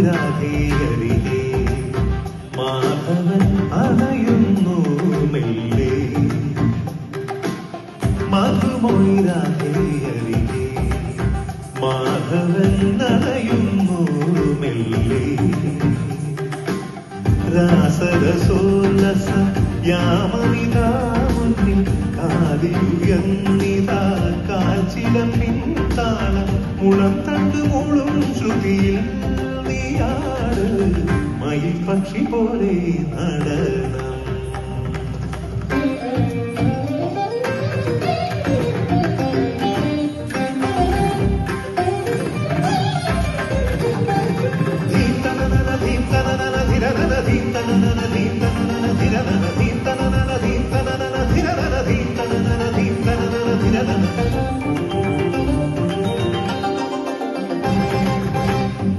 മധുമൊഴിരാധേയരികെ മാധവൻ അണയുന്നു മെല്ലെ. മധുമൊഴിരാധേയരികെ മാധവൻ അണയുന്നു മെല്ലെ. രാസരസോല്ലസ യാമനിതാ മുന്നിൽ കാതിലുയർന്നിതാ കാൽച്ചിലം പിൻതാളം മുളം തണ്ടു മുളും ശ്രുതിയിൽ നീയാട് മയിൽ പക്ഷി പോലെ നടനം.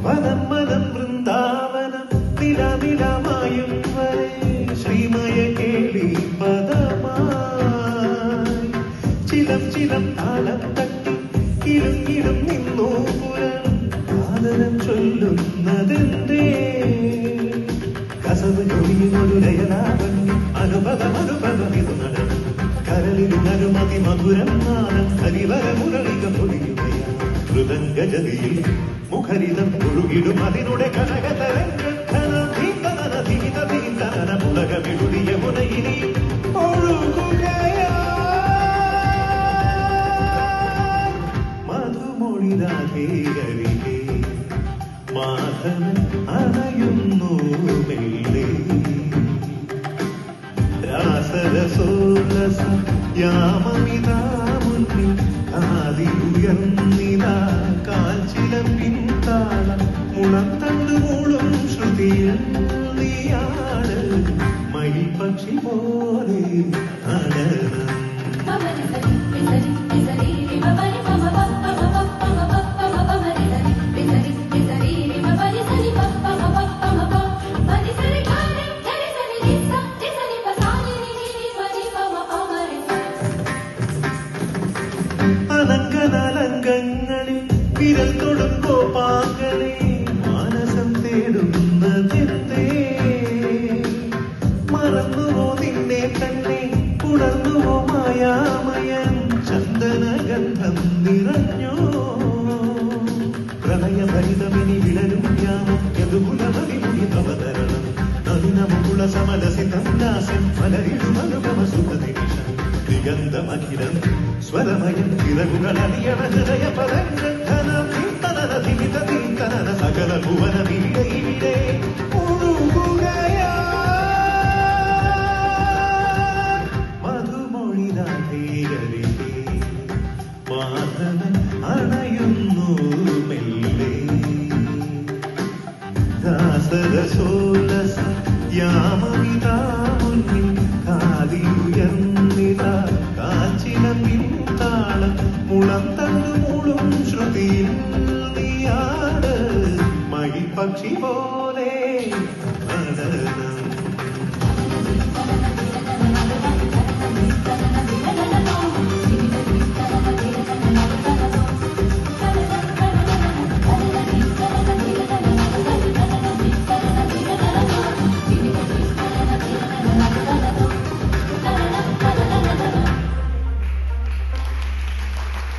വനം വനം വൃന്ദാവനം നിലനിലമായും വരെ ശ്രീമയ കേളി പദമായി ചിലം ചിലം താളം തട്ടി കിടും നിന്നു പുരം ആദരം ചൊല്ലുന്നതെന്തേ. കസവ് ചൊരിയുമൊരു ലയലാവണ്യം അനുപദമിതു നടനം. കരളിലും അനുമതി മധുരം നാദം ഹരിവര മുരളിക പൊടിയുകയാണ്. മൃദംഗജതിയിൽ മുഖരിതം ഒഴുകിടും അതിനുടെ കനകതരംഗ മുളകമിഴുതിയ മുനയിനി ഒഴുകുകയാ. മധുമൊഴിരാധേയരികെ മാധവൻ അണയുന്നു മെല്ലെ. രാസരസോല്ലസ യാമമിതാ മുന്നിൽ ആദിയുയർന്നിതാ കാൽച്ചിലം പിൻതാളം മുളം തണ്ടു മുളും ശ്രുതിയിൽ നീയാട് മയിൽ പക്ഷി പോലെ നടനം. അലങ്കനാലങ്കങ്ങളിൽ വിരൽ തൊടും കോപാങ്കളെ മാനസം തേടുന്നതെന്തേ. മറന്നുവോ നിന്നെ തന്നെ ഉണർന്നുവോ മായാമയൻ ചന്ദനഗന്ധം നിറഞ്ഞോ. പ്രണയഭരിതമിനി വിളരും യാമം യദുകുലമതിമുനി അവതരണം. നദിനമുകുള സമലസിതം ദാസൻ മലരിടുമനുപമ സുഖനിമിഷം. ദിഗന്ധമഖിലം സ്വരമയം ചിറകുകളണിയണ ഹൃദയ പദങ്ങൾ സകല ഭുവനമിവിടെ ഇവിടെ ഒഴുകുകയാ. മധുമൊഴിരാധേയരികെ മാധവൻ അണയുന്നു മെല്ലെ. ദാസരസോല്ലസ യാമമിതാ മുന്നിൽ കാതിയുയർന്നിതാ കാൽച്ചിലം പിൻതാളം മുളം തണ്ടു മുളും ശ്രുതിയിൽ നീയാട് മയിൽ പക്ഷി പോലെ